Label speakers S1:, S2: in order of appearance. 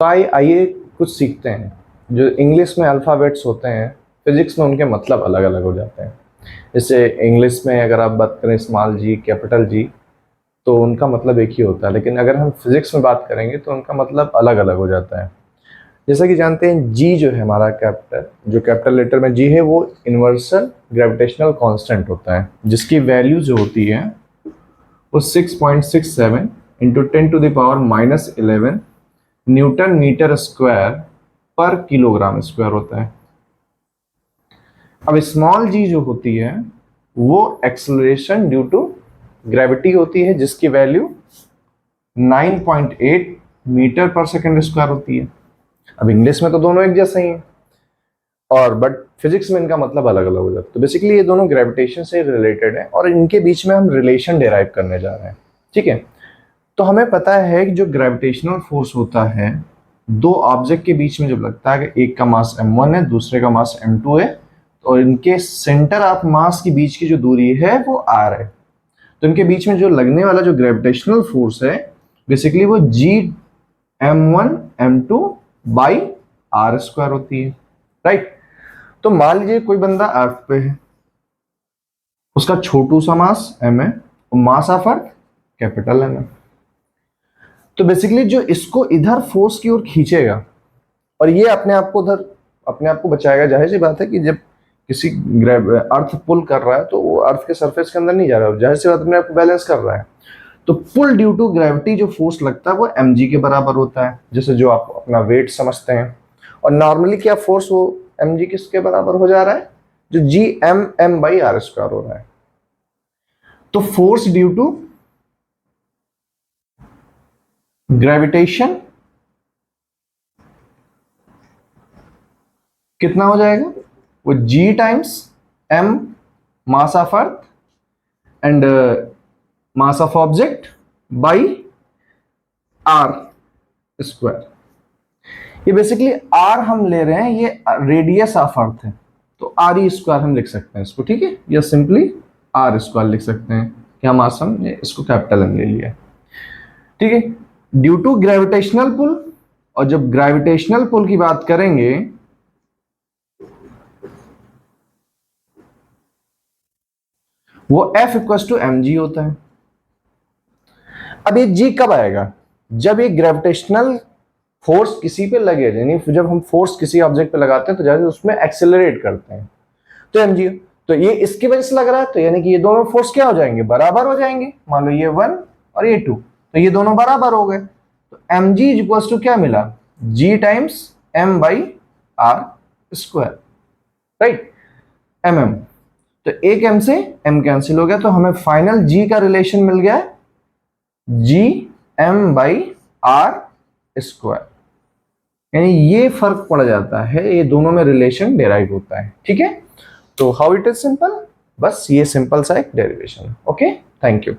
S1: तो आइए कुछ सीखते हैं। जो इंग्लिश में अल्फ़ाबेट्स होते हैं, फिजिक्स में उनके मतलब अलग अलग हो जाते हैं। जैसे इंग्लिश में अगर आप बात करें स्मॉल जी, कैपिटल जी, तो उनका मतलब एक ही होता है, लेकिन अगर हम फिजिक्स में बात करेंगे तो उनका मतलब अलग अलग हो जाता है। जैसा कि जानते हैं, जी जो है हमारा जो कैपिटल लेटर में जी है, वो यूनिवर्सल ग्रेविटेशनल कांस्टेंट होता है, जिसकी वैल्यू जो होती है वो 6.67 इंटू 10⁻⁻11 न्यूटन मीटर स्क्वायर पर किलोग्राम स्क्वायर होता है। अब स्मॉल जी जो होती है वो एक्सेलरेशन ड्यू टू ग्रेविटी होती है, जिसकी वैल्यू 9.8 मीटर पर सेकंड स्क्वायर होती है। अब इंग्लिश में तो दोनों एक जैसे ही हैं, और बट फिजिक्स में इनका मतलब अलग अलग हो जाता है। तो बेसिकली ये दोनों ग्रेविटेशन से रिलेटेड है और इनके बीच में हम रिलेशन डेराइव करने जा रहे हैं। ठीक है, तो हमें पता है कि जो ग्रेविटेशनल फोर्स होता है दो ऑब्जेक्ट के बीच में जब लगता है कि एक का मास m1 है, दूसरे का मास m2 है, और इनके सेंटर ऑफ मास के बीच की जो दूरी है वो r है, तो इनके बीच में जो लगने वाला जो ग्रेविटेशनल फोर्स है बेसिकली वो g m1 m2 by r square होती है। राइट, तो मान लीजिए कोई बंदा अर्थ पे है, उसका छोटू सा मास m है और mass of earth capital m है। तो बेसिकली जो इसको इधर फोर्स की ओर खींचेगा और ये अपने आप को बचाएगा। जाहिर सी बात है कि जब किसी अर्थ पुल कर रहा है तो वो अर्थ के सरफेस के अंदर नहीं जा रहा है, जाहिर सी बात अपने आप को बैलेंस कर रहा है। तो पुल ड्यू टू ग्रेविटी जो फोर्स लगता है वो mg के बराबर होता है, जैसे जो आप अपना वेट समझते हैं। और नॉर्मली क्या फोर्स वो mg किसके बराबर हो जा रहा है, जो g m by r square हो रहा है। तो फोर्स ड्यू टू ग्रेविटेशन कितना हो जाएगा, वो g times m mass of earth and mass of object by r square. ये बेसिकली r हम ले रहे हैं, ये रेडियस ऑफ अर्थ है, तो r ई स्क्वायर हम लिख सकते हैं इसको। ठीक है, या सिंपली r स्क्वायर लिख सकते हैं, क्या मास हमने इसको कैपिटल m ले लिया। ठीक है, ड्यू टू ग्रेविटेशनल पुल, और जब ग्रेविटेशनल पुल की बात करेंगे वो F इक्वल टू mg होता है। अब ये g कब आएगा, जब ये ग्रेविटेशनल फोर्स किसी पे लगे, यानी जब हम फोर्स किसी ऑब्जेक्ट पे लगाते हैं तो जैसे उसमें एक्सेलरेट करते हैं तो mg। तो ये इसकी वजह से लग रहा है, तो यानी कि ये दोनों फोर्स क्या हो जाएंगे, बराबर हो जाएंगे। मान लो ये 1 और ये 2, तो ये दोनों बराबर हो गए। तो mg इक्वल टू क्या मिला, g times m by r square. Right, mm। तो एक m से m कैंसिल हो गया, तो हमें फाइनल g का रिलेशन मिल गया g m by r square. यानी ये फर्क पड़ जाता है, ये दोनों में रिलेशन डेराइव होता है। ठीक है, तो हाउ इट इज सिंपल, बस ये सिंपल सा एक डेरिवेशन। Okay, thank you.